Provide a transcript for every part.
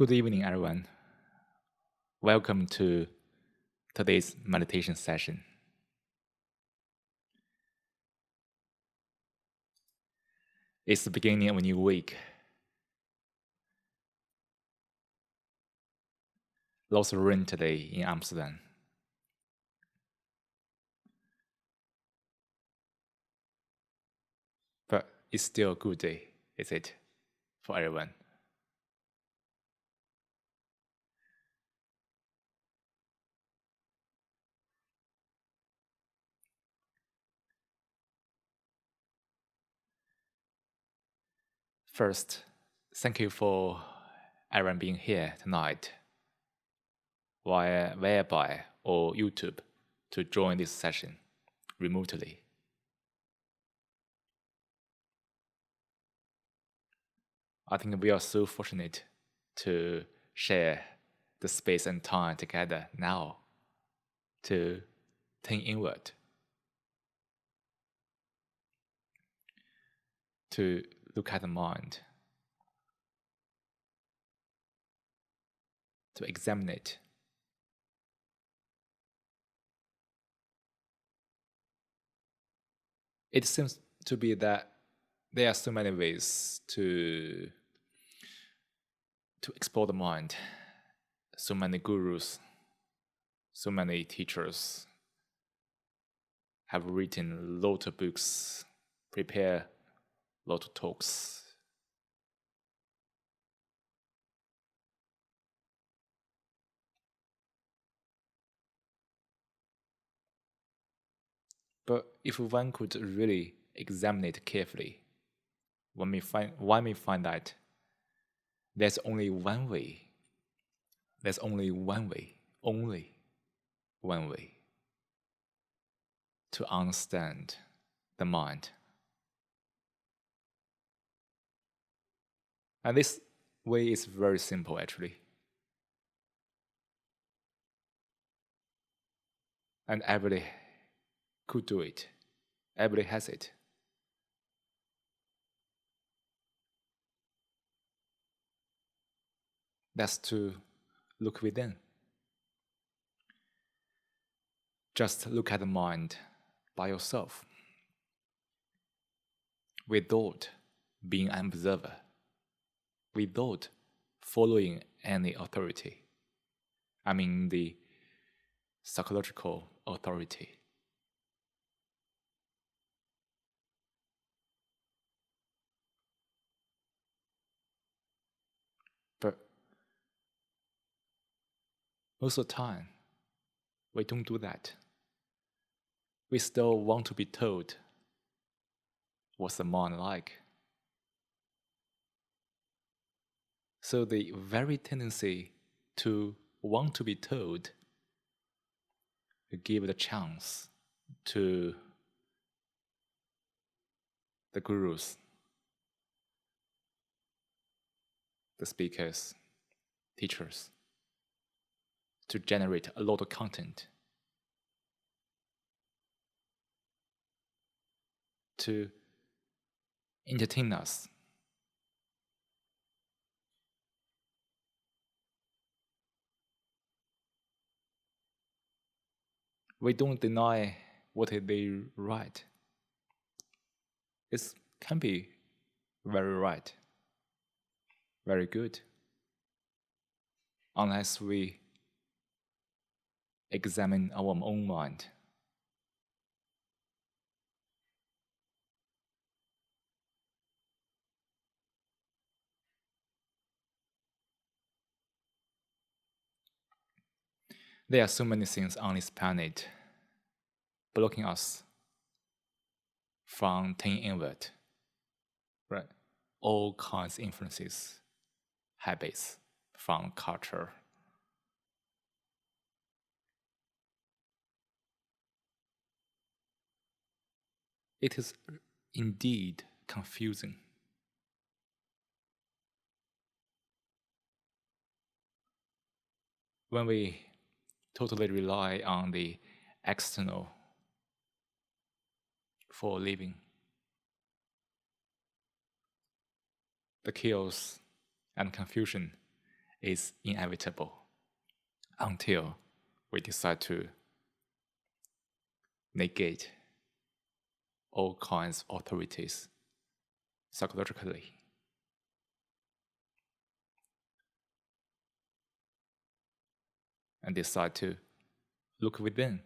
Good evening, everyone. Welcome to today's meditation session. It's the beginning of a new week. Lots of rain today in Amsterdam. But it's still a good day, is it, for everyone? First, thank you for everyone being here tonight via whereby or YouTube to join this session remotely. I think we are so fortunate to share the space and time together now to think inward, to look at the mind, to examine it. It seems to be that there are so many ways to explore the mind. So many gurus, so many teachers have written a lot of books, prepare a lot of talks. But if one could really examine it carefully, one may find that there's only one way. There's only one way to understand the mind. And this way is very simple, actually. And everybody could do it. Everybody has it. That's to look within. Just look at the mind by yourself, without being an observer, without following any authority. I mean the psychological authority. But most of the time, we don't do that. We still want to be told what's the mind like. So the very tendency to want to be told give the chance to the gurus, the speakers, teachers, to generate a lot of content, to entertain us. We don't deny what they write. It can be very right, very good, unless we examine our own mind. There are so many things on this planet blocking us from thinking inward, right? All kinds of influences, habits from culture. It is indeed confusing. When we totally rely on the external for living, the chaos and confusion is inevitable until we decide to negate all kinds of authorities psychologically. And decide to look within.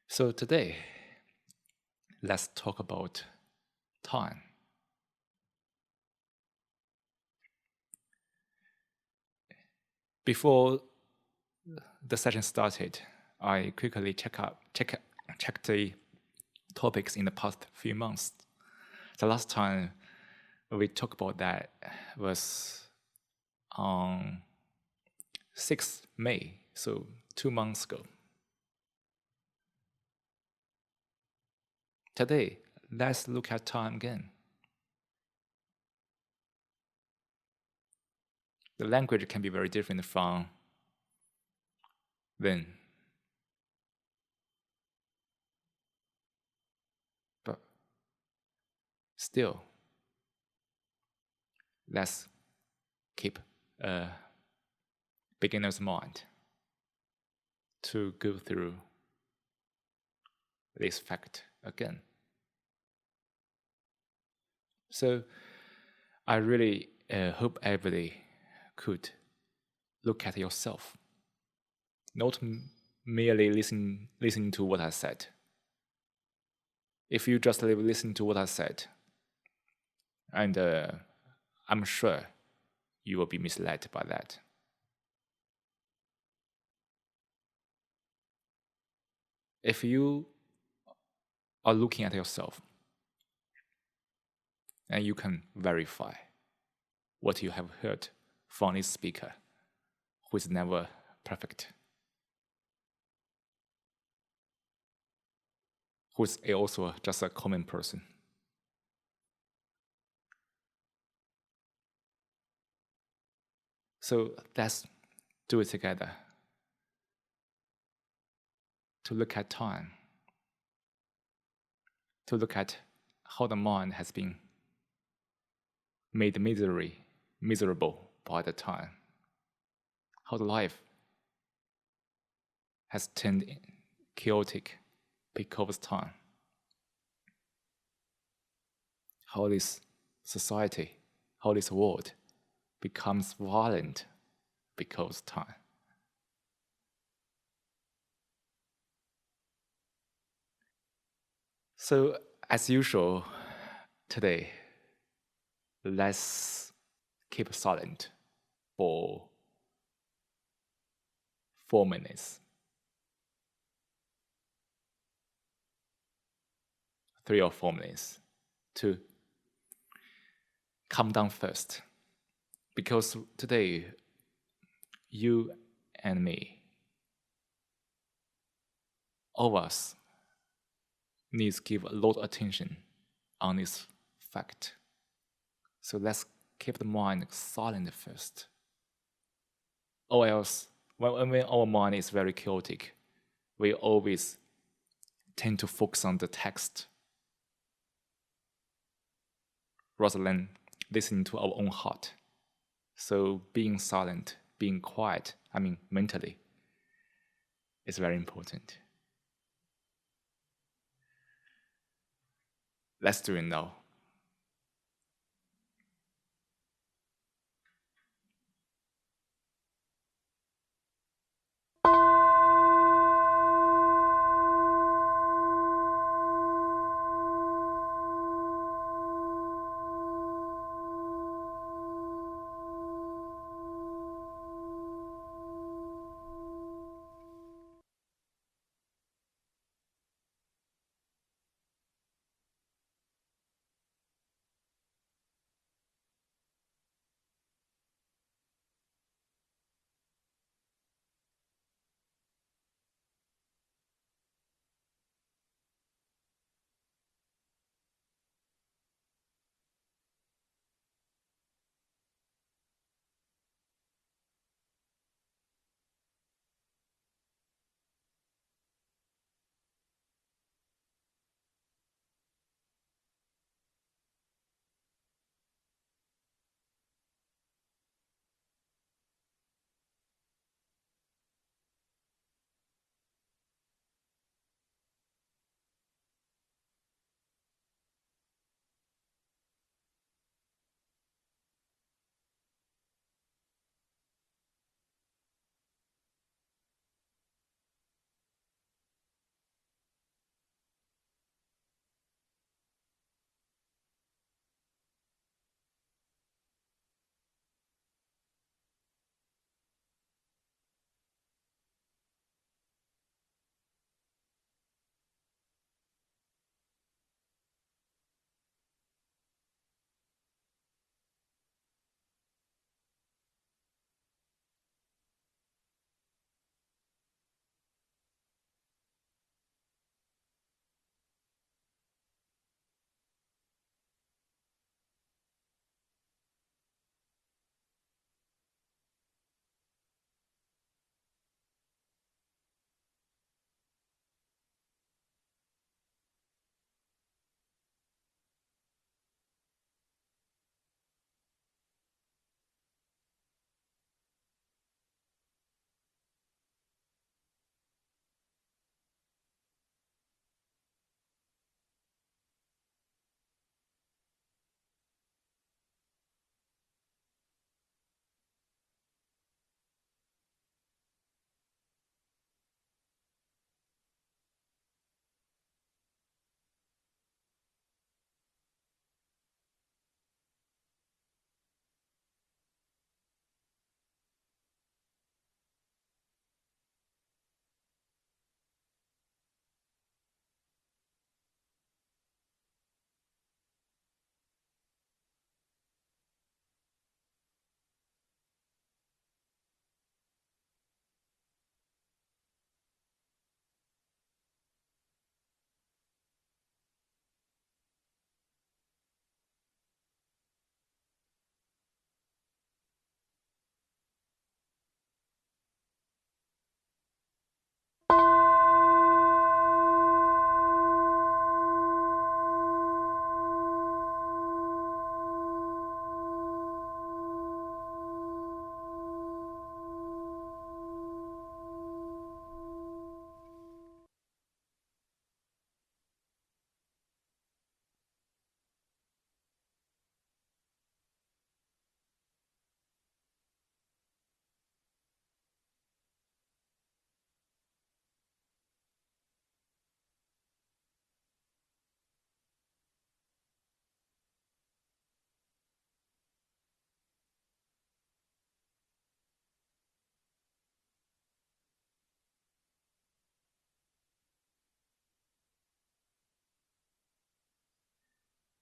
So today, let's talk about time. Before the session started, I quickly checked the topics in the past few months. The last time we talked about that was on 6th May, so 2 months ago. Today, let's look at time again. The language can be very different from then. But still, let's keep a beginner's mind to go through this fact again. So I really hope everybody could look at yourself, not merely listening to what I said. If you just listen to what I said, and I'm sure you will be misled by that. If you are looking at yourself, and you can verify what you have heard from this speaker, who is never perfect, who is also just a common person. So let's do it together to look at time, to look at how the mind has been made miserable by the time, how the life has turned chaotic because of time, how this society, how this world becomes violent because of time. So, as usual, today, let's keep silent for 4 minutes. 3 or 4 minutes to calm down first. Because today, you and me, all of us, need to give a lot of attention on this fact. So let's keep the mind silent first. Or else, when our mind is very chaotic, we always tend to focus on the text rather than listening to our own heart. So being silent, being quiet, mentally, is very important. Let's do it now.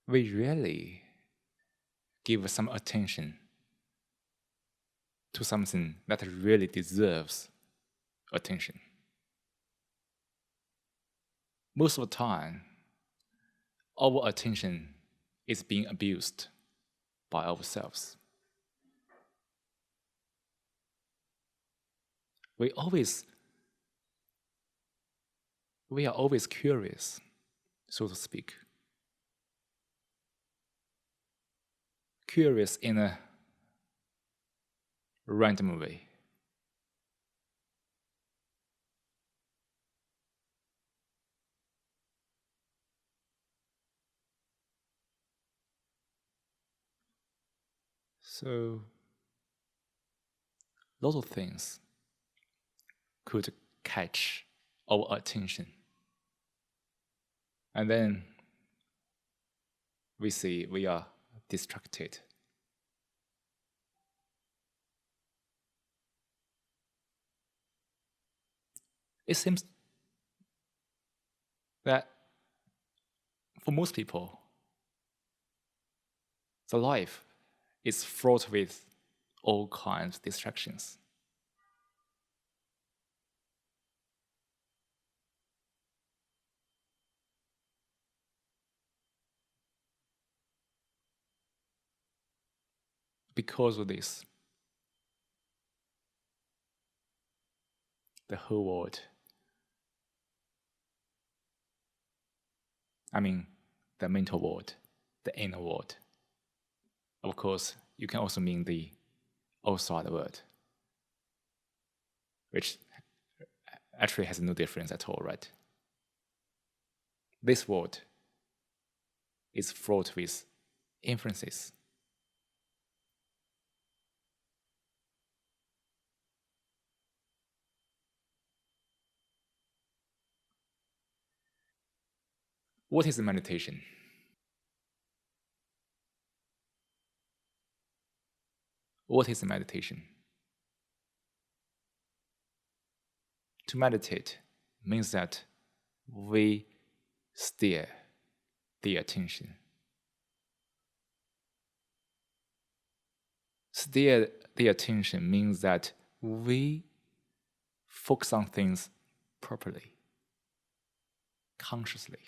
we really give some attention to something that really deserves attention. Most of the time, our attention is being abused by ourselves. We are always curious, so to speak. Curious in a random way. So, lots of things could catch our attention. And then we see we are distracted. It seems that for most people, the life is fraught with all kinds of distractions. Because of this, the whole world, the mental world, the inner world. Of course, you can also mean the outside world, which actually has no difference at all, right? This world is fraught with influences. What is meditation? What is meditation? To meditate means that we steer the attention. Steer the attention means that we focus on things properly, consciously.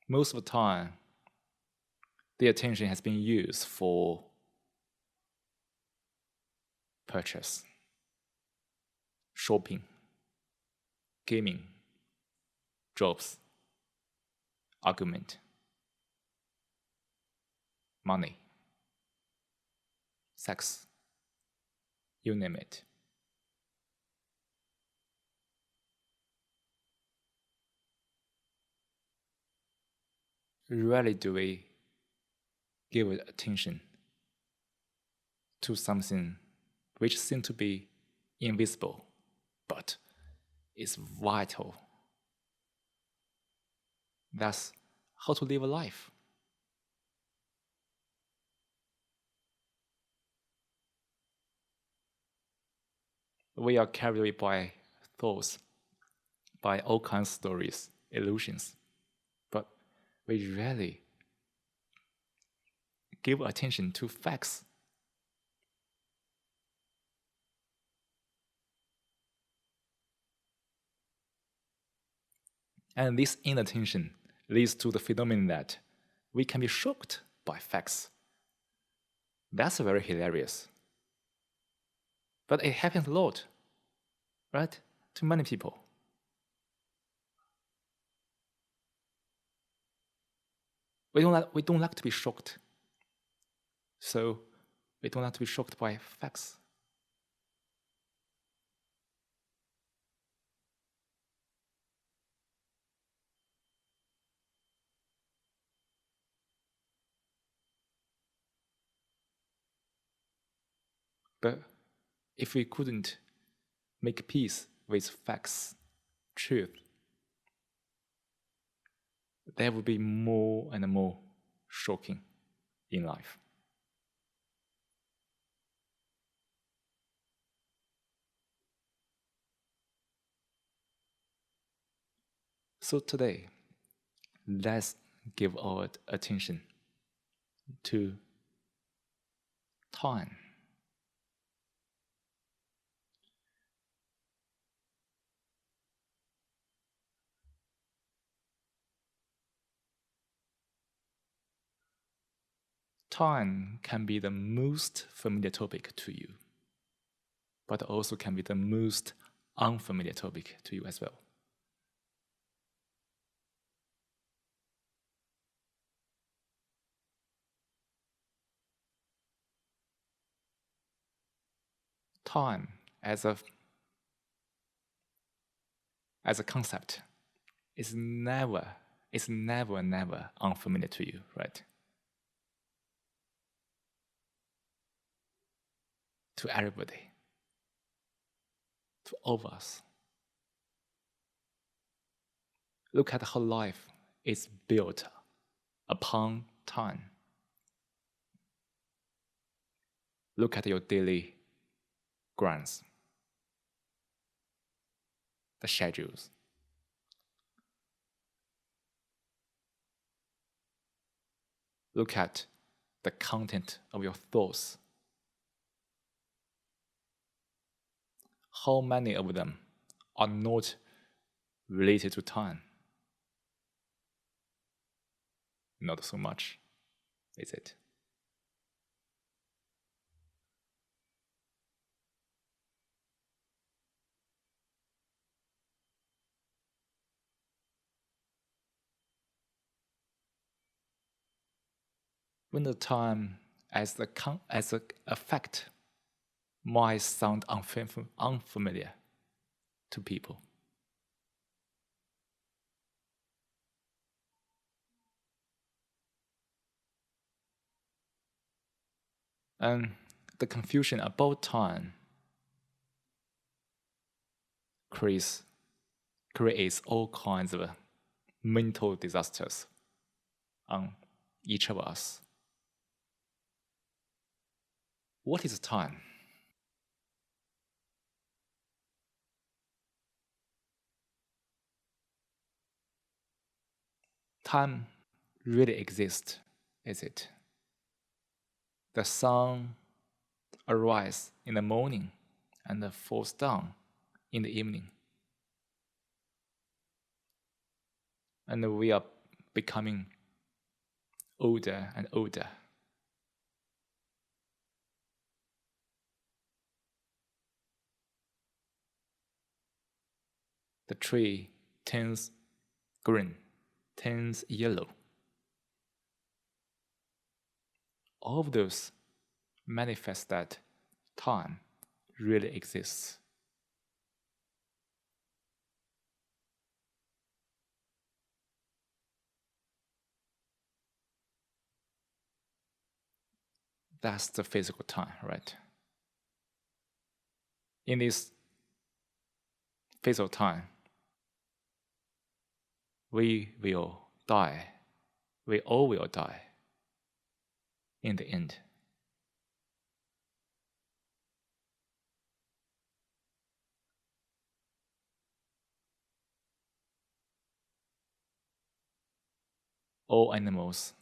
Most of the time, the attention has been used for purchase, shopping, gaming, jobs, argument, money, sex, you name it. Rarely do we give attention to something which seems to be invisible, but is vital. That's how to live a life. We are carried away by thoughts, by all kinds of stories, illusions, but we rarely give attention to facts. And this inattention leads to the phenomenon that we can be shocked by facts. That's very hilarious. But it happens a lot, right? To many people. We don't like to be shocked. So we don't like to be shocked by facts. But if we couldn't make peace with facts, truth, there would be more and more shocking in life. So today, let's give our attention to time. Time can be the most familiar topic to you, but also can be the most unfamiliar topic to you as well. Time as a concept is never unfamiliar to you, right? To everybody, to all of us. Look at how life is built upon time. Look at your daily grinds, the schedules. Look at the content of your thoughts. How many of them are not related to time? Not so much, is it? When the time as a fact might sound unfamiliar to people. And the confusion about time creates all kinds of mental disasters on each of us. What is time? Time really exists, is it? The sun arises in the morning and falls down in the evening. And we are becoming older and older. The tree turns green, turns yellow. All of those manifest that time really exists. That's the physical time, right? In this physical time, we will die. We all will die in the end. All animals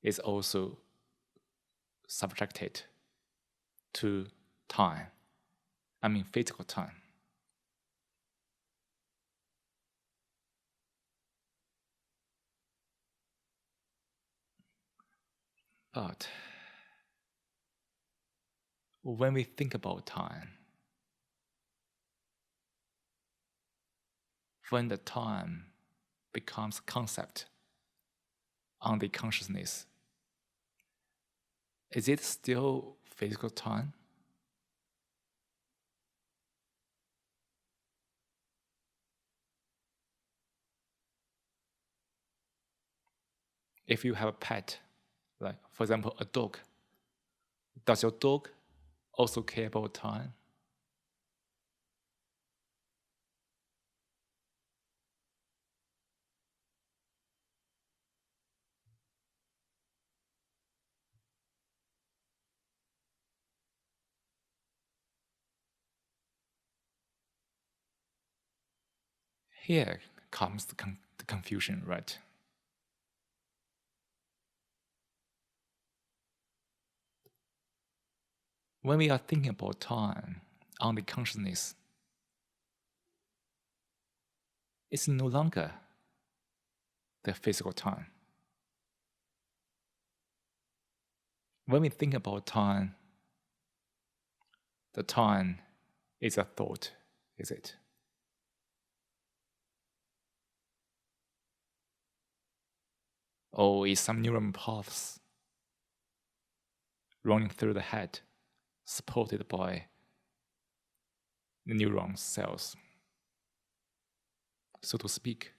is also subjected to time. I mean physical time. But when we think about time, when the time becomes a concept on the consciousness, is it still physical time? If you have a pet, like for example a dog, does your dog also care about time? Here comes the confusion, right? When we are thinking about time on the consciousness, it's no longer the physical time. When we think about time, the time is a thought, is it? Or is some neural paths running through the head, supported by the neuron cells, so to speak?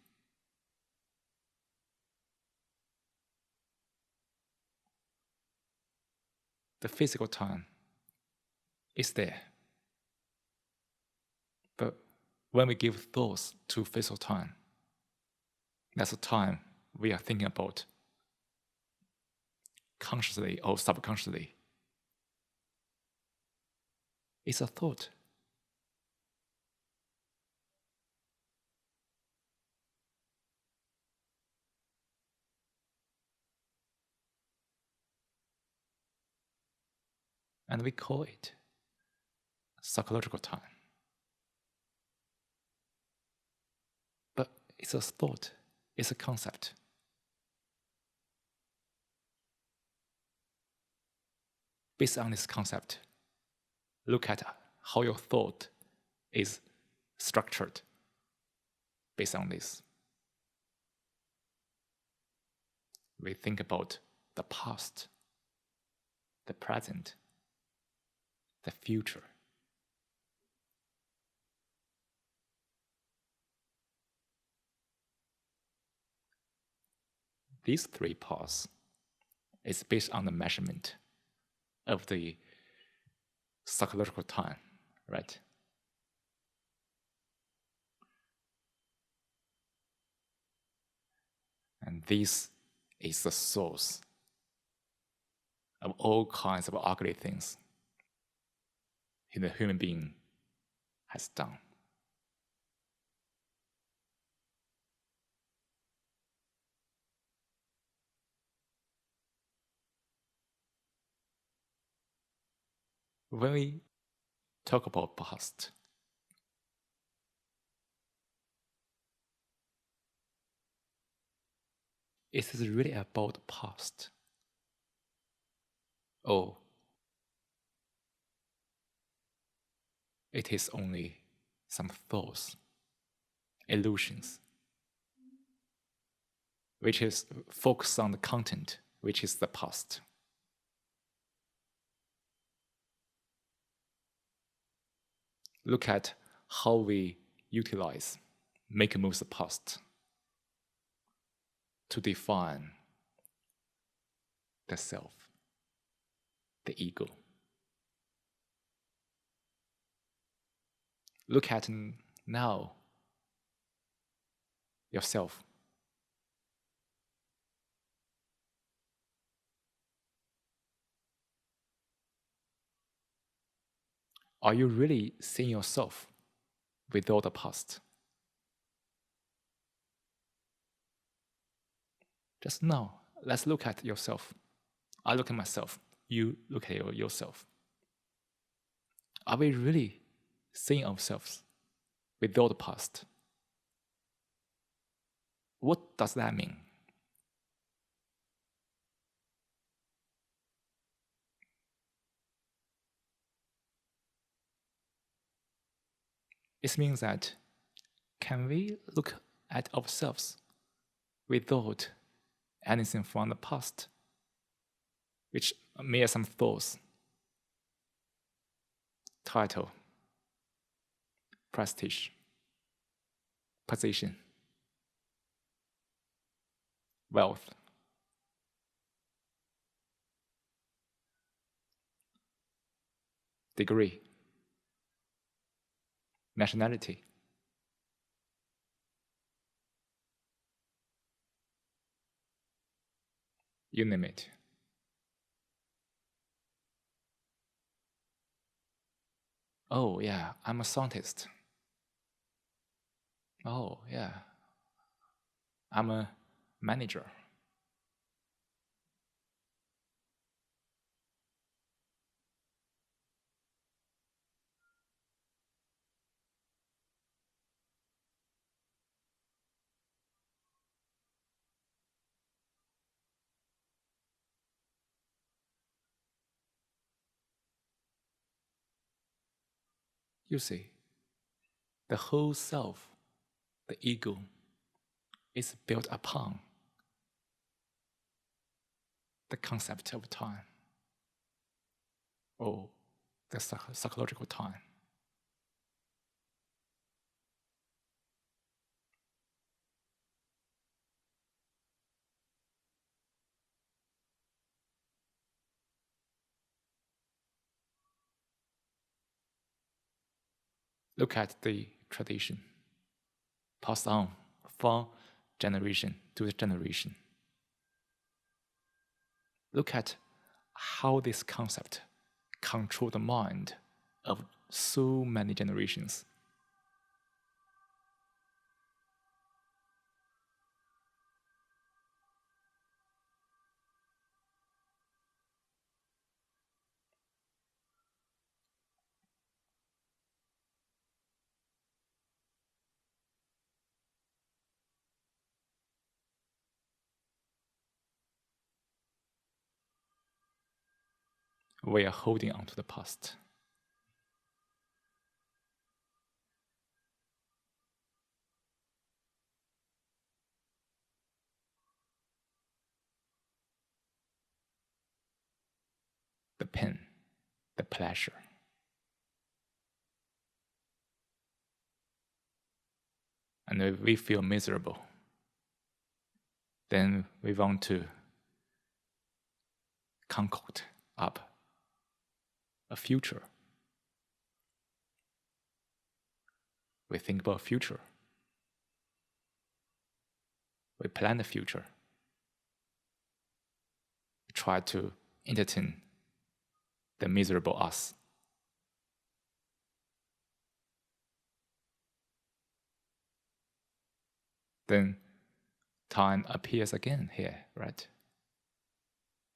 The physical time is there. But when we give thoughts to physical time, that's the time we are thinking about consciously or subconsciously. It's a thought. And we call it psychological time. But it's a thought, it's a concept. Based on this concept, look at how your thought is structured based on this. We think about the past, the present, the future. These three parts is based on the measurement of the psychological time, right? And this is the source of all kinds of ugly things the human being has done. When we talk about past, is it really about past? Or it is only some thoughts, illusions, which is focused on the content, which is the past. Look at how we utilize, make moves the past to define the self, the ego. Look at now yourself. Are you really seeing yourself without the past? Just now, let's look at yourself. I look at myself. You look at yourself. Are we really seeing ourselves without the past? What does that mean? It means that can we look at ourselves without anything from the past, which mere some thoughts, title, prestige, position, wealth, degree, nationality, you name it. Oh yeah, I'm a scientist. Oh yeah, I'm a manager. You see, the whole self, the ego, is built upon the concept of time, or the psychological time. Look at the tradition passed on from generation to generation. Look at how this concept controls the mind of so many generations. We are holding on to the past. The pain, the pleasure. And if we feel miserable, then we want to concoct up a future. We think about future. We plan the future. We try to entertain the miserable us. Then time appears again here, right?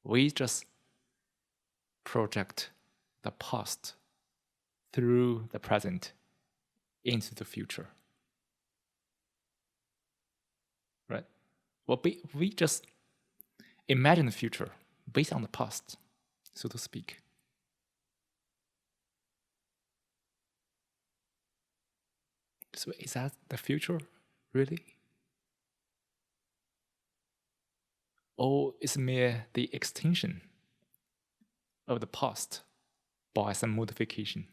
We just project the past through the present into the future. Right? Well, we just imagine the future based on the past, so to speak. So is that the future, really? Or is it mere the extinction of the past by some modification?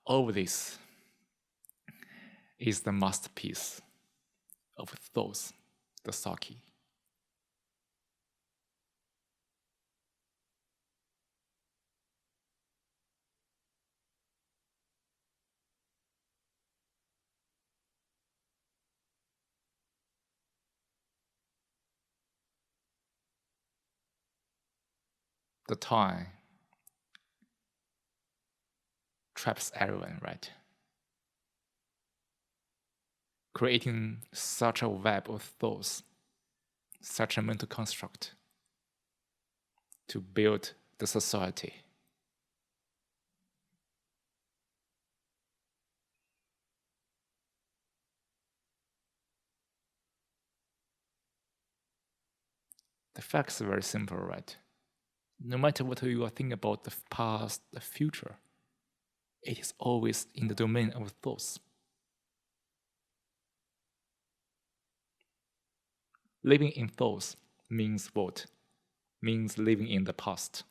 All of this is the masterpiece of thoughts, the Saki. The time traps everyone, right? Creating such a web of thoughts, such a mental construct to build the society. The facts are very simple, right? No matter what you are thinking about the past, the future, it is always in the domain of thoughts. Living in thoughts means what? Means living in the past.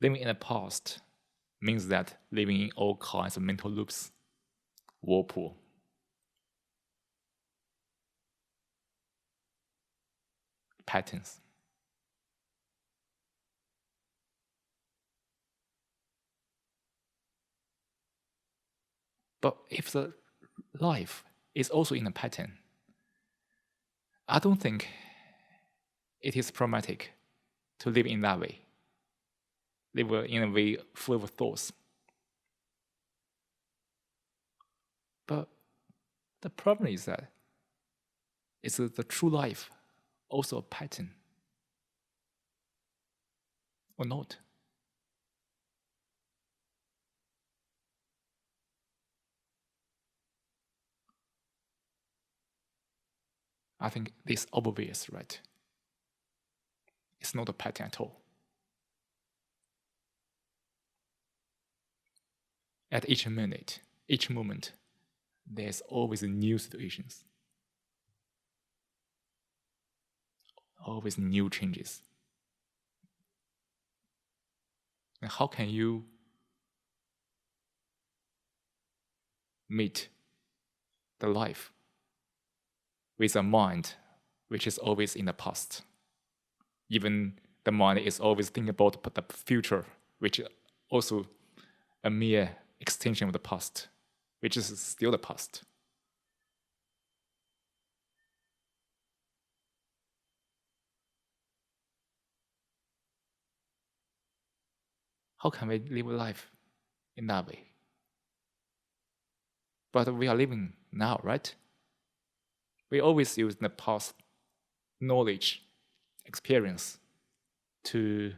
Living in the past means that living in all kinds of mental loops, whirlpool. Patterns. But if the life is also in a pattern, I don't think it is problematic to live in that way, live in a way full of thoughts. But the problem is that is the true life also a pattern or not? I think this obvious, right? It's not a pattern at all. At each minute, each moment, there's always new situations, always new changes. And how can you meet the life with a mind which is always in the past? Even the mind is always thinking about the future, which is also a mere extension of the past, which is still the past. How can we live life in that way? But we are living now, right? We always use the past knowledge, experience to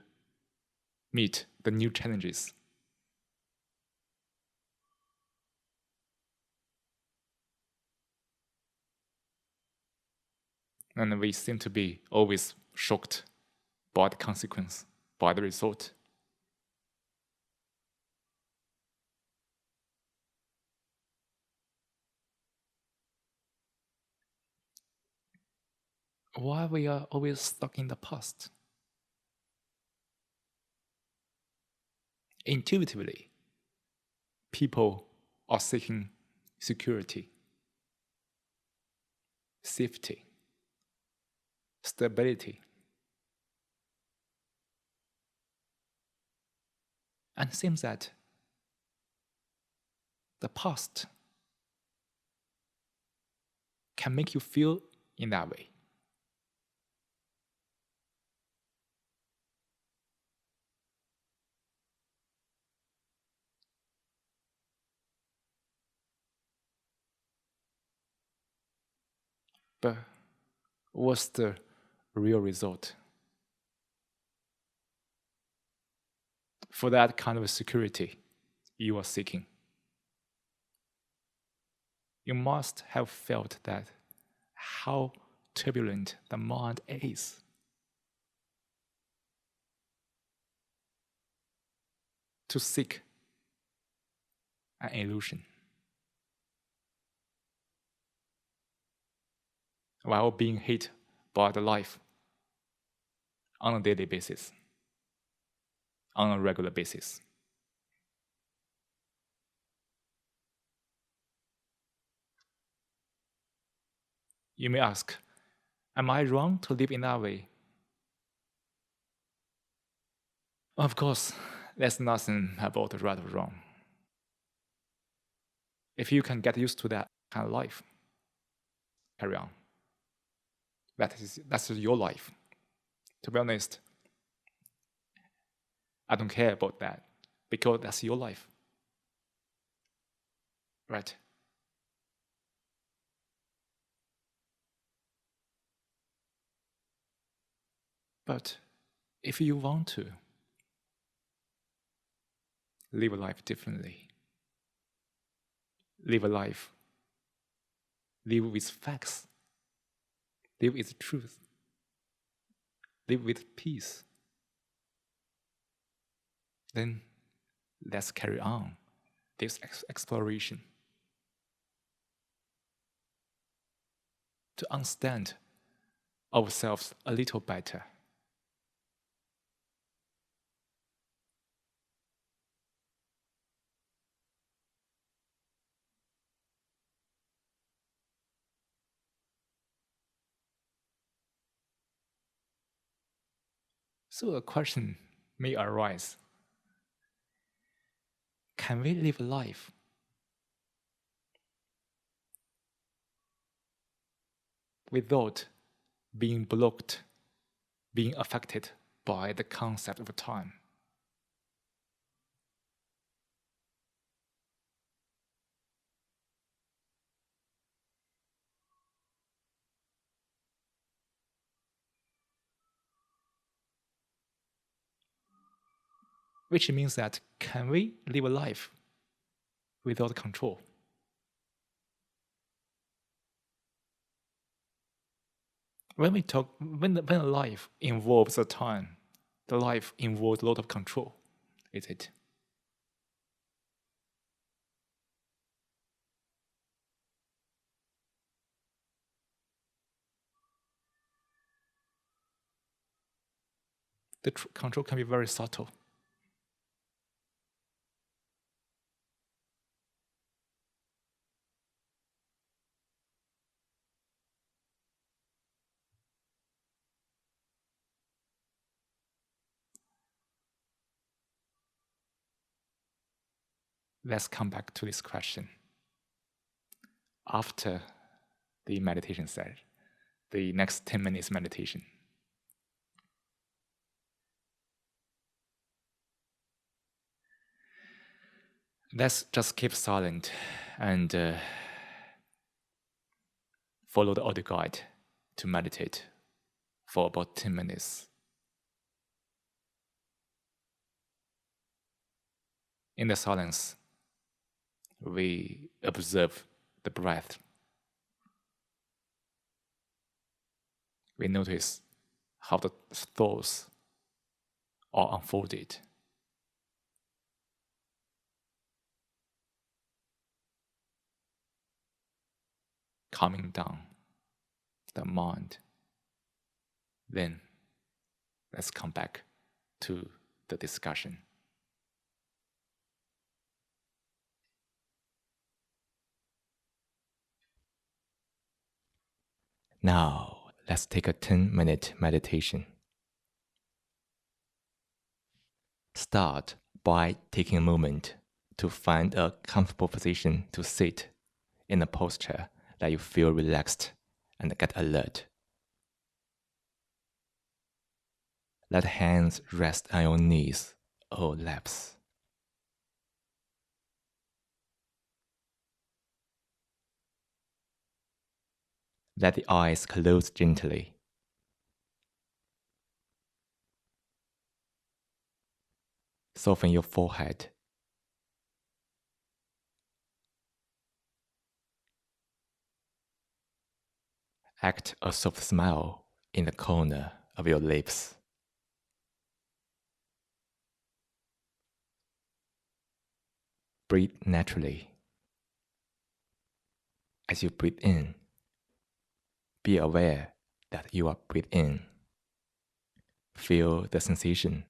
meet the new challenges. And we seem to be always shocked by the consequence, by the result. Why we are always stuck in the past? Intuitively, people are seeking security, safety, stability. And it seems that the past can make you feel in that way. But what's the real result? For that kind of security you are seeking, you must have felt that how turbulent the mind is. To seek an illusion while being hit by the life on a daily basis, on a regular basis. You may ask, am I wrong to live in that way? Of course, there's nothing about right or wrong. If you can get used to that kind of life, carry on. That's your life. To be honest, I don't care about that because that's your life. Right? But if you want to live a life differently, live a life, live with facts, live with truth, live with peace, then let's carry on this exploration to understand ourselves a little better. So a question may arise. Can we live life without being blocked, being affected by the concept of time. Which means that can we live a life without control? When a life involves a time, the life involves a lot of control, is it? The control can be very subtle. Let's come back to this question. After the meditation session, the next 10 minutes meditation, let's just keep silent and follow the audio guide to meditate for about 10 minutes. In the silence, we observe the breath. We notice how the thoughts are unfolded. Calming down the mind. Then let's come back to the discussion. Now, let's take a 10-minute meditation. Start by taking a moment to find a comfortable position to sit in a posture that you feel relaxed and get alert. Let hands rest on your knees or laps. Let the eyes close gently. Soften your forehead. Act a soft smile in the corner of your lips. Breathe naturally. As you breathe in, be aware that you are breathing in. Feel the sensation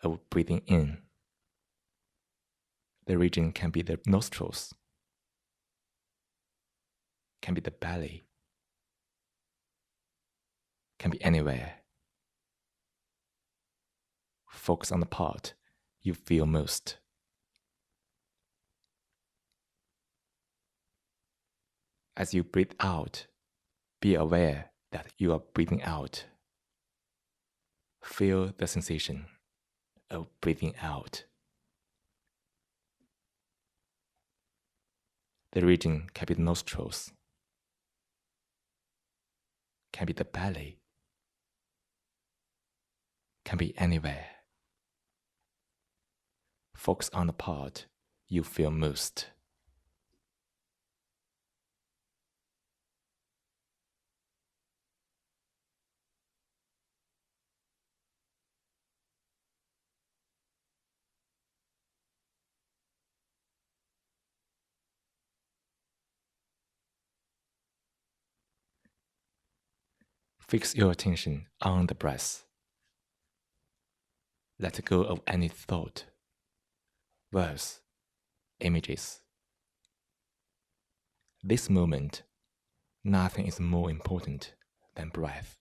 of breathing in. The region can be the nostrils, can be the belly, can be anywhere. Focus on the part you feel most. As you breathe out, be aware that you are breathing out. Feel the sensation of breathing out. The region can be the nostrils, can be the belly, can be anywhere. Focus on the part you feel most. Fix your attention on the breath. Let go of any thought, words, images. This moment, nothing is more important than breath.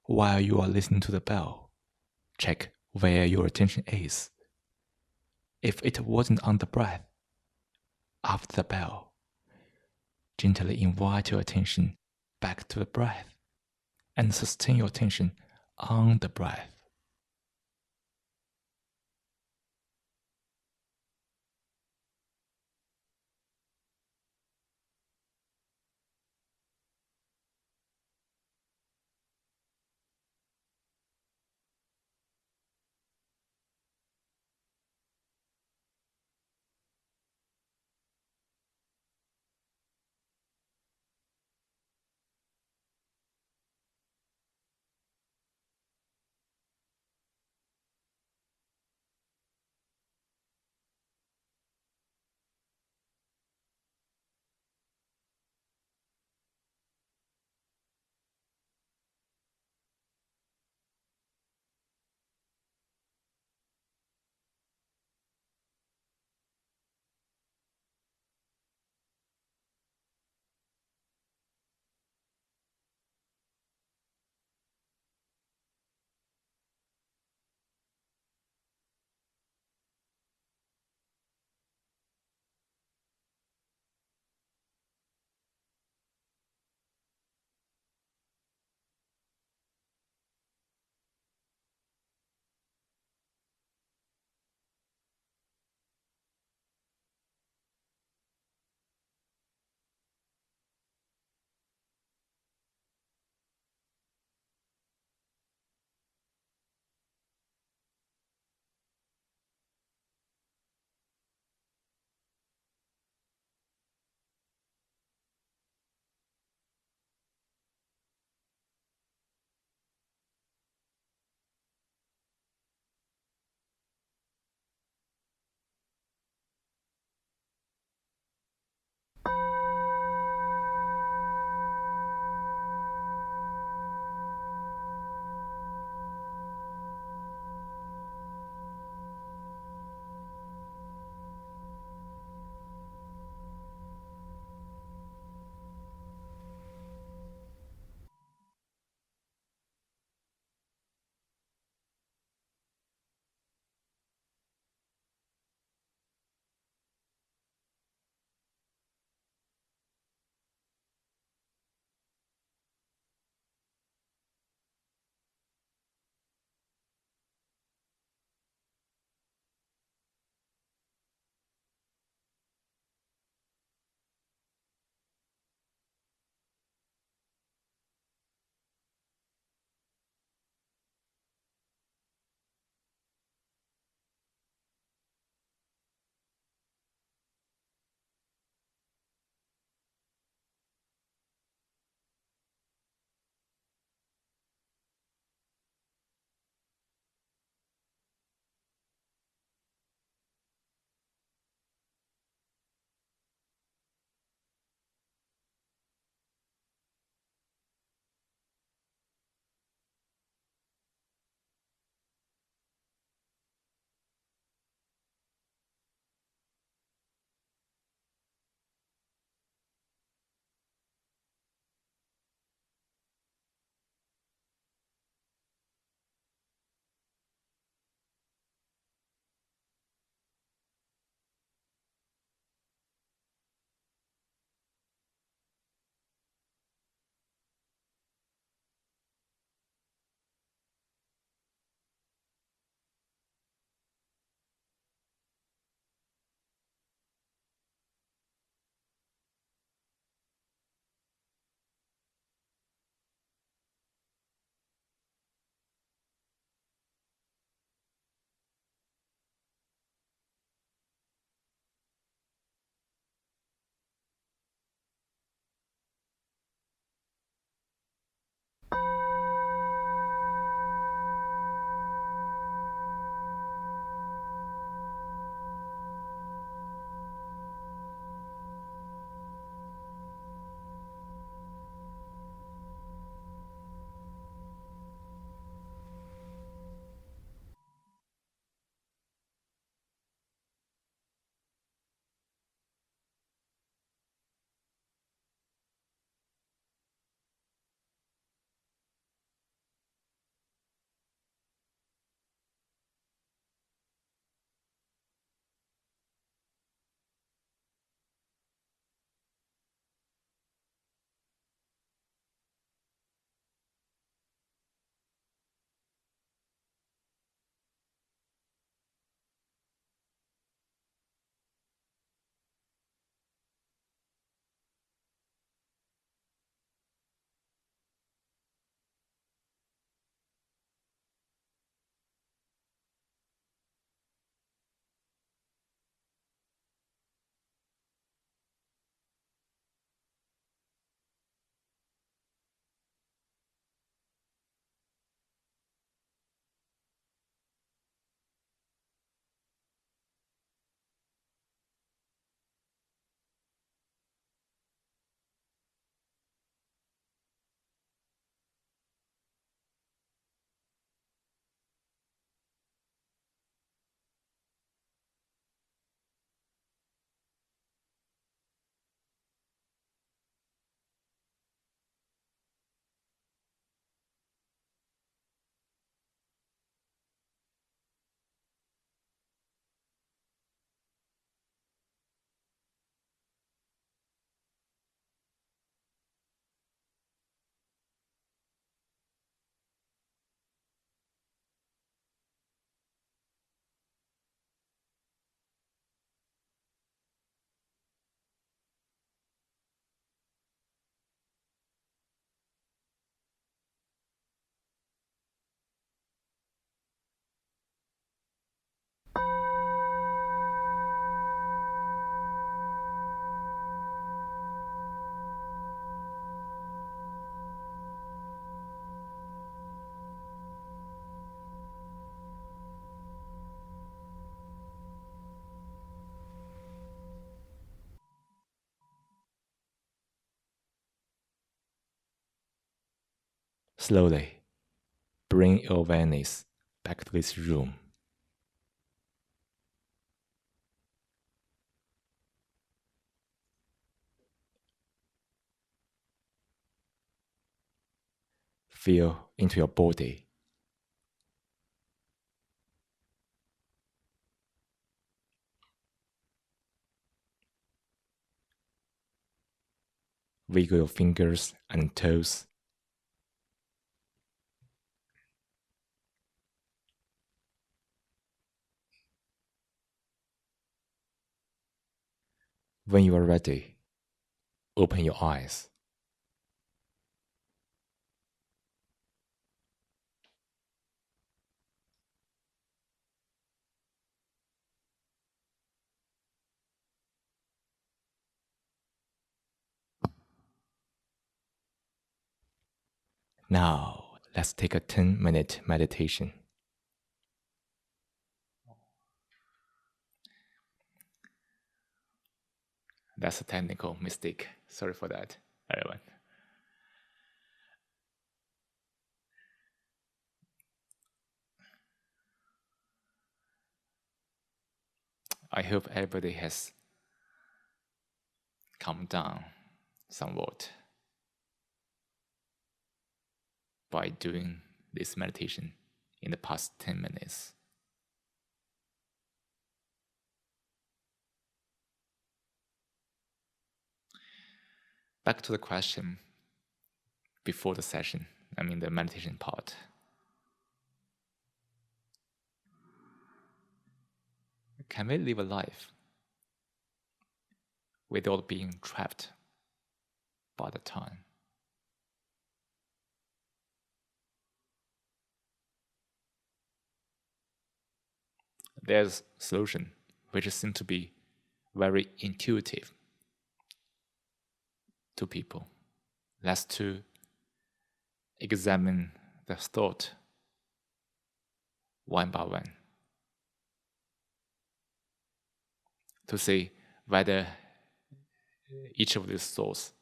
while you are listening to the bell, check where your attention is. If it wasn't on the breath, after the bell, gently invite your attention back to the breath and sustain your attention on the breath. Slowly bring your awareness back to this room. Feel into your body. Wiggle your fingers and toes. When you are ready, open your eyes. Now, let's take a 10-minute meditation. That's a technical mistake. Sorry for that, everyone. I hope everybody has calmed down somewhat by doing this meditation in the past 10 minutes. Back to the question before the session, the meditation part. Can we live a life without being trapped by the time? There's a solution which seems to be very intuitive to people. That's to examine the thought one by one, to see whether each of these thoughts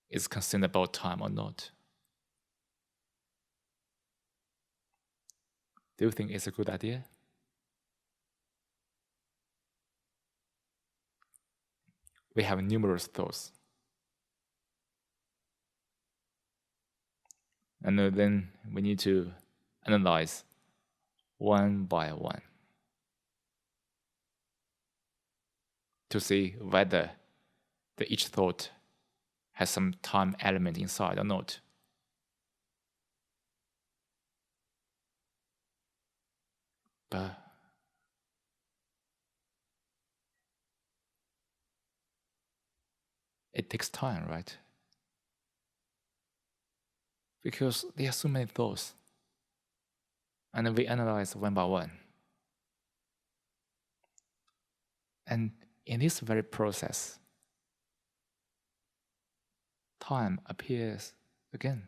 is concerned about time or not. Do you think it's a good idea? We have numerous thoughts. And then we need to analyze one by one to see whether each thought has some time element inside or not. But it takes time, right? Because there are so many thoughts, and we analyze one by one. And in this very process, time appears again.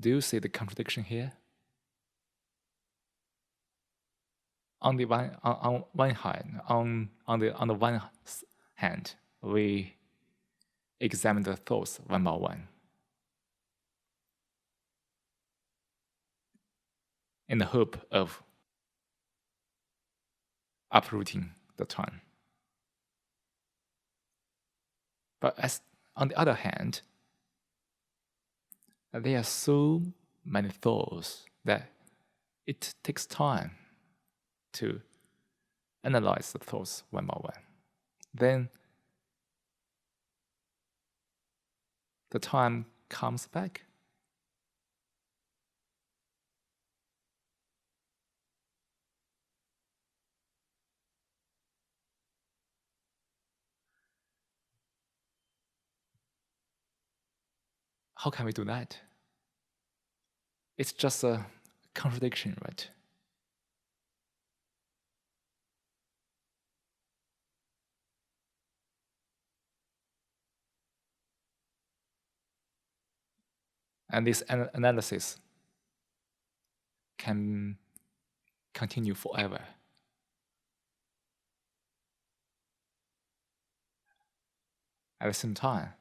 Do you see the contradiction here? On the one hand, we examine the thoughts one by one, in the hope of uprooting the time. But on the other hand, there are so many thoughts that it takes time to analyze the thoughts one by one. Then the time comes back. How can we do that? It's just a contradiction, right? And this analysis can continue forever. At the same time,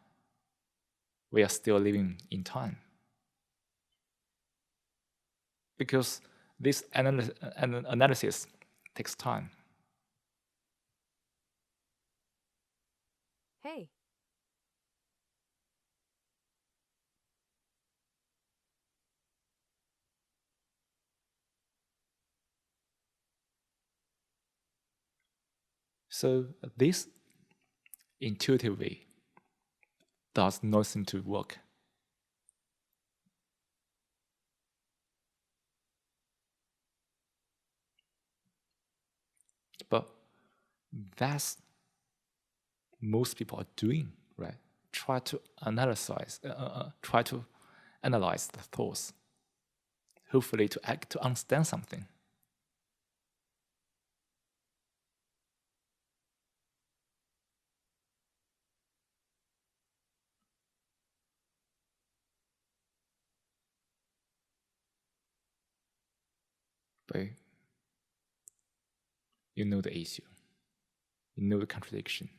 we are still living in time. Because this analysis takes time. Hey. So this intuitive way does not seem to work. But that's most people are doing, right? Try to analyze the thoughts, hopefully to understand something. But you know the issue, you know the contradiction.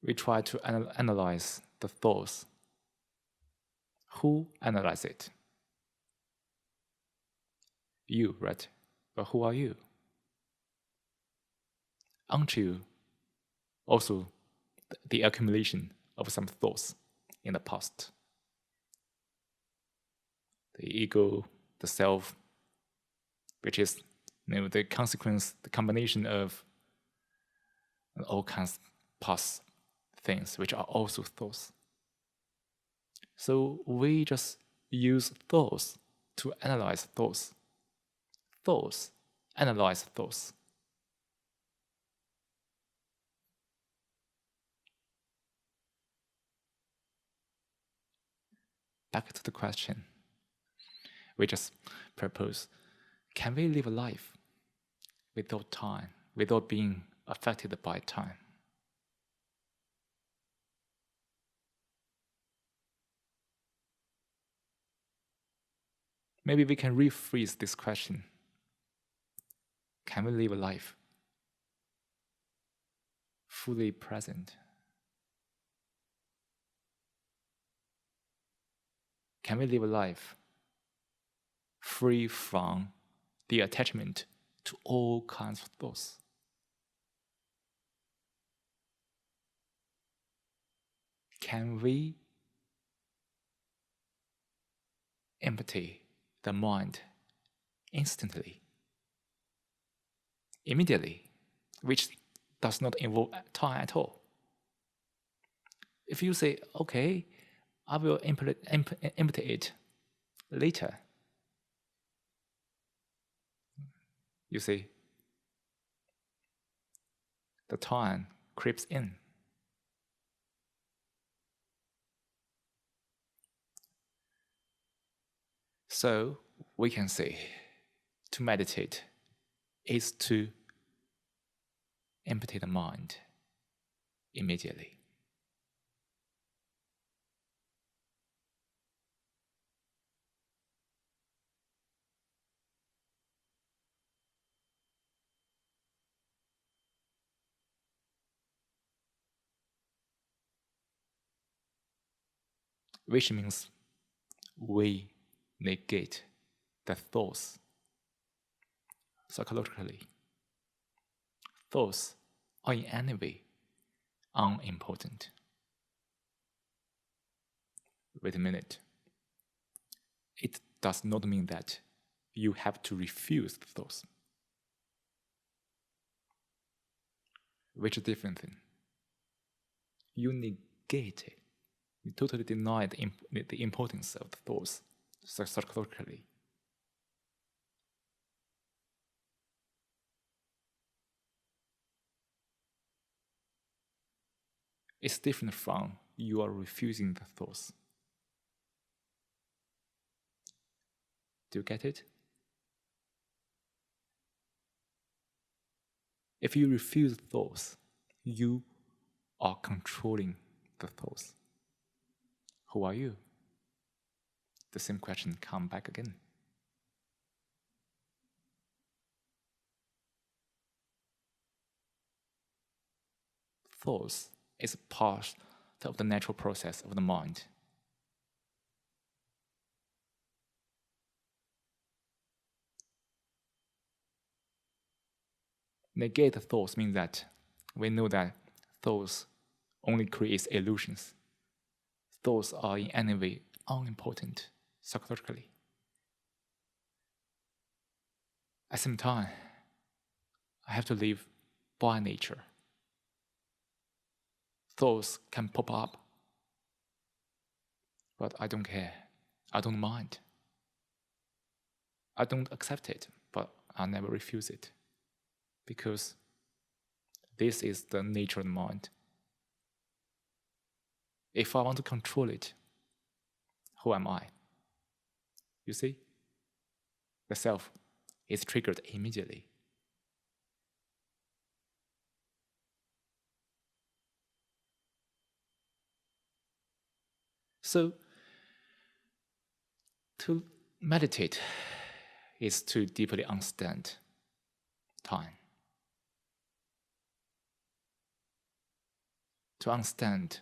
We try to analyze the thoughts. Who analyze it? You, right? But who are you? Aren't you also the accumulation of some thoughts in the past? The ego, the self, which is the consequence, the combination of all kinds of past things, which are also thoughts. So we just use thoughts to analyze thoughts. Thoughts analyze thoughts. Back to the question we just proposed. Can we live a life without time, without being affected by time? Maybe we can rephrase this question. Can we live a life fully present? Can we live a life free from the attachment to all kinds of thoughts? Can we empty the mind instantly, immediately, which does not involve time at all? If you say, okay, I will empty it later, you see, the time creeps in. So we can say to meditate is to empty the mind immediately. Which means we negate the thoughts psychologically. Thoughts are in any way unimportant. Wait a minute. It does not mean that you have to refuse the thoughts. Which is a different thing. You negate it. You totally deny the importance of the thoughts psychologically. It's different from you are refusing the thoughts. Do you get it? If you refuse thoughts, you are controlling the thoughts. Who are you? The same question comes back again. thoughts is part of the natural process of the mind. Negate thoughts means that we know that thoughts only creates illusions. Thoughts are in any way unimportant psychologically. At the same time, I have to live by nature. Thoughts can pop up, but I don't care. I don't mind. I don't accept it, but I never refuse it. Because this is the nature of the mind. If I want to control it, who am I? You see? The self is triggered immediately. So, to meditate is to deeply understand time. To understand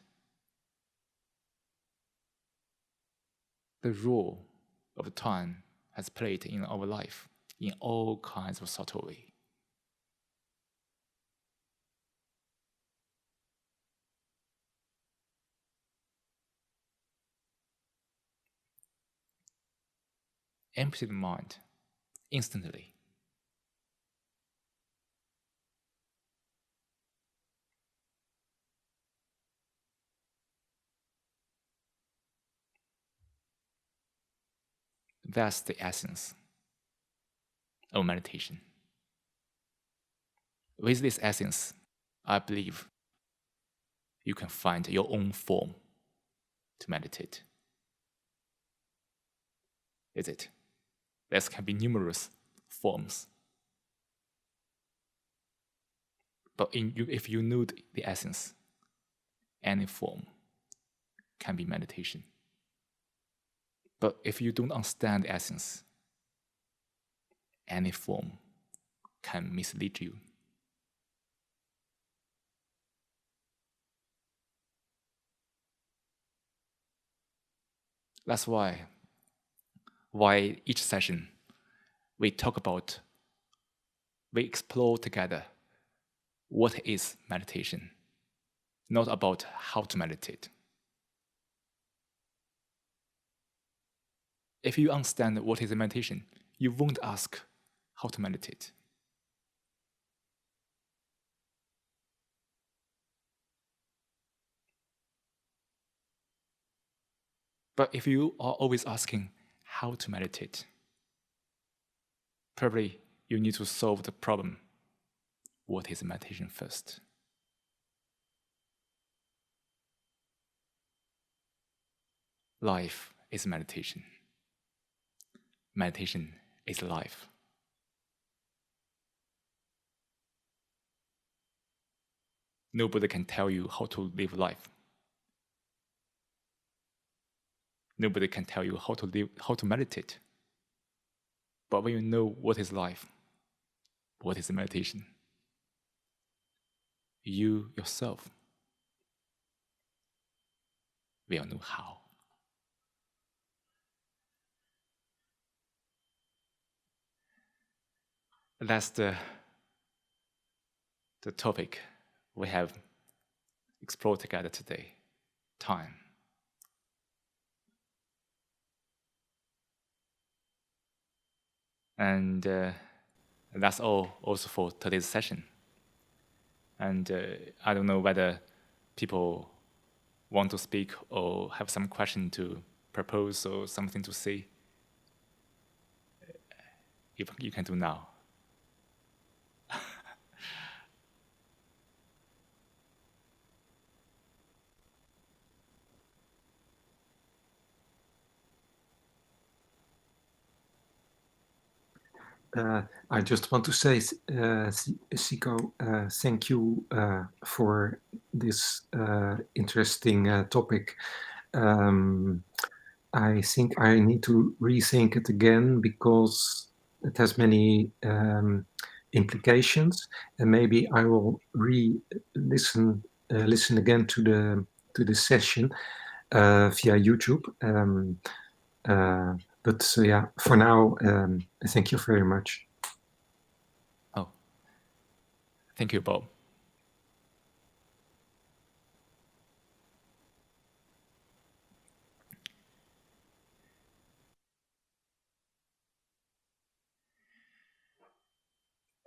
the role of time has played in our life in all kinds of subtle ways. Empty the mind instantly. That's the essence of meditation. With this essence, I believe you can find your own form to meditate. Is it? There can be numerous forms. But if you know the essence, any form can be meditation. But if you don't understand the essence, any form can mislead you. That's why each session we explore together what is meditation, not about how to meditate. If you understand what is meditation, you won't ask how to meditate. But if you are always asking how to meditate, probably you need to solve the problem. What is meditation first? Life is meditation. Meditation is life. Nobody can tell you how to live life. Nobody can tell you how to meditate. But when you know what is life, what is meditation, you yourself will know how. That's the topic we have explored together today, time. And that's all also for today's session. And I don't know whether people want to speak or have some question to propose or something to say. You can do now. I just want to say, Siko, thank you for this interesting topic. I think I need to rethink it again because it has many implications, and maybe I will re-listen listen again to the session via YouTube. But yeah, for now, thank you very much. Oh, thank you, Bob.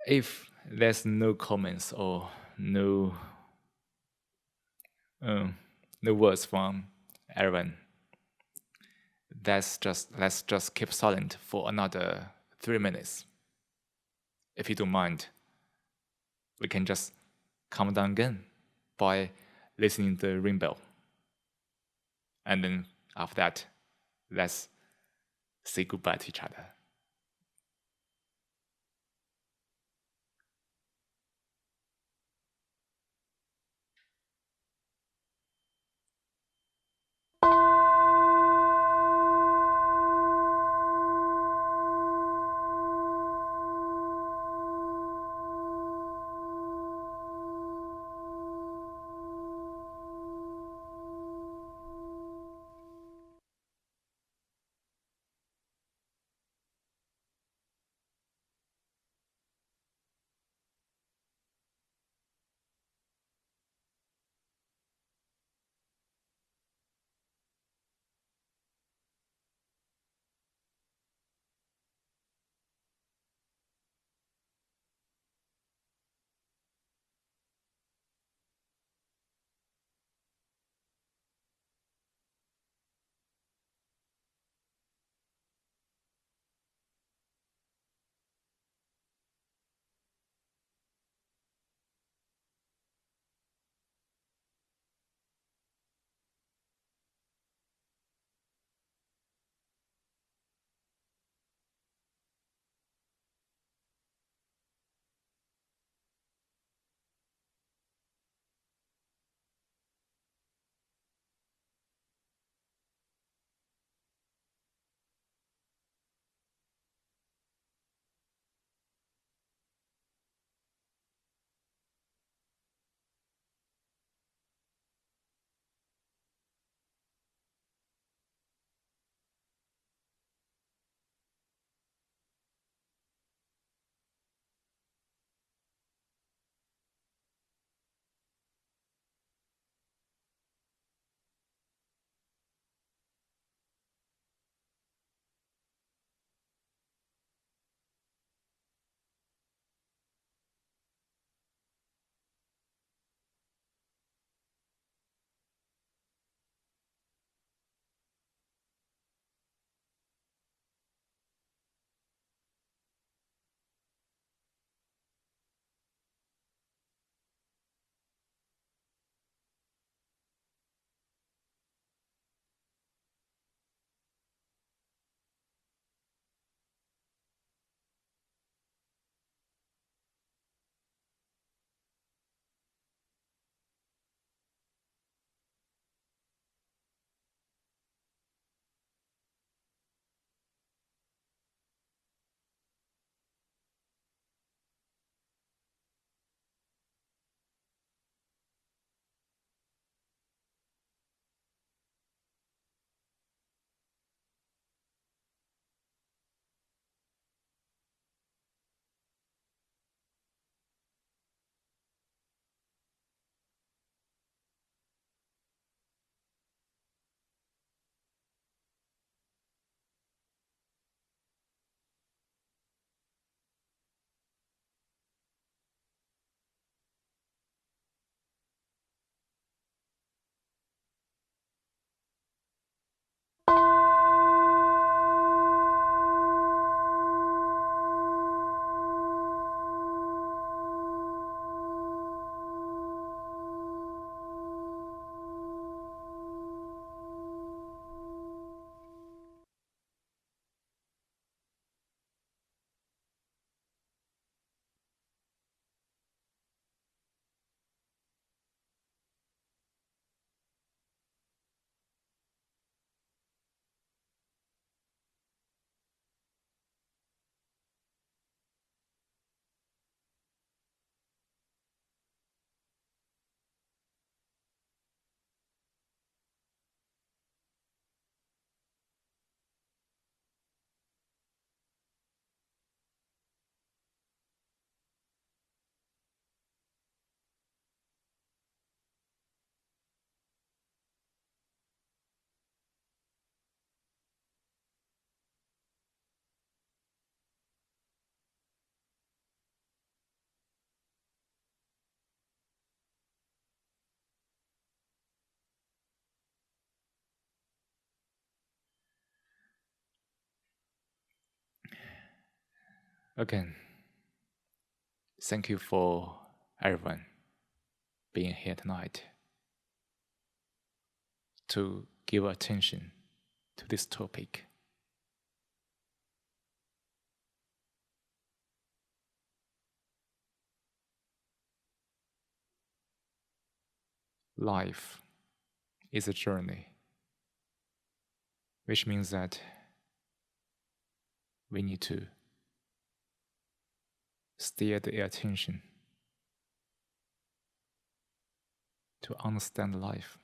If there's no comments or no no words from everyone, let's just keep silent for another 3 minutes. If you don't mind, we can just calm down again by listening to the ring bell. And then after that, let's say goodbye to each other. Again, thank you for everyone being here tonight to give attention to this topic. Life is a journey, which means that we need to steer the attention to understand life.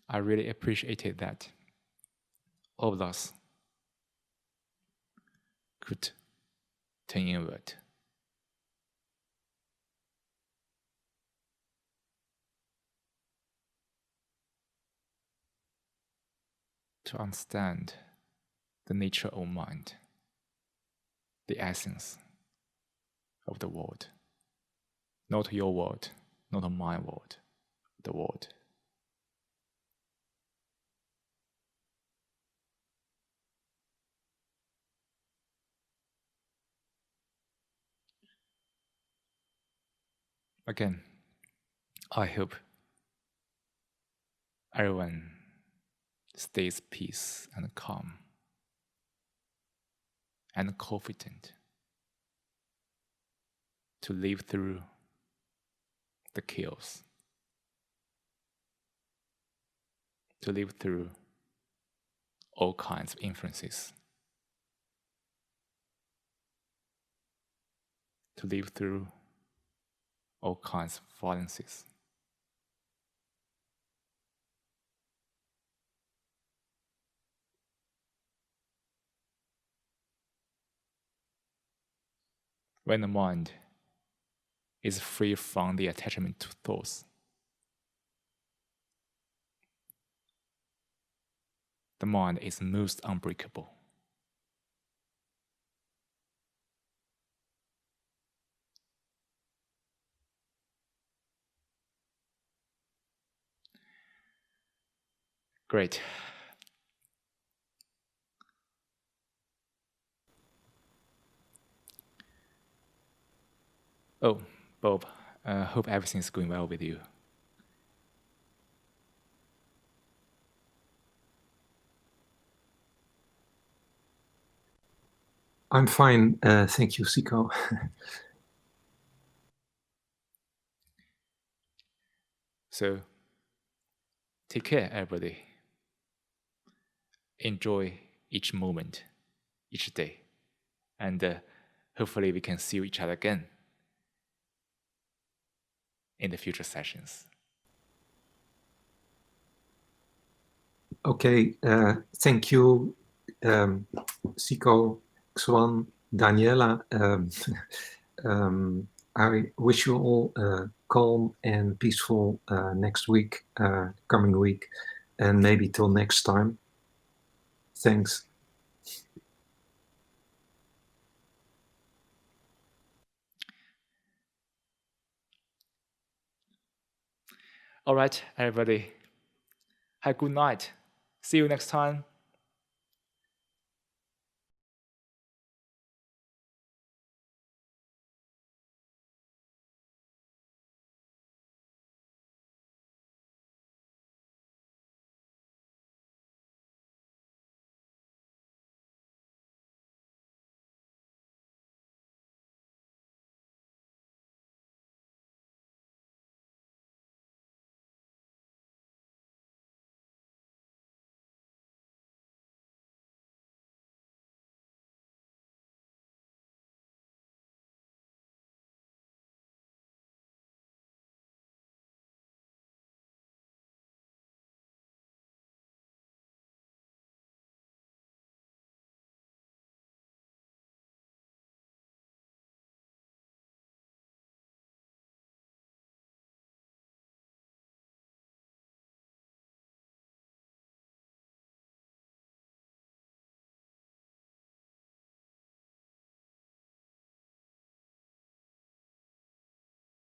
I really appreciated that all of us could turn inward. To understand the nature of mind, the essence of the world. Not your world, not my world, the world. Again, I hope everyone stays peace and calm and confident to live through the chaos, to live through all kinds of influences, to live through all kinds of violences. When the mind is free from the attachment to thoughts, the mind is most unbreakable. Great. Oh, Bob, hope everything's going well with you. I'm fine, thank you, Siko. So, take care, everybody. Enjoy each moment, each day, and hopefully we can see each other again in the future sessions. Okay, thank you, Siko, Xuan, Daniela. I wish you all a calm and peaceful next week, coming week, and maybe till next time. Thanks. All right, everybody. Have a good night. See you next time.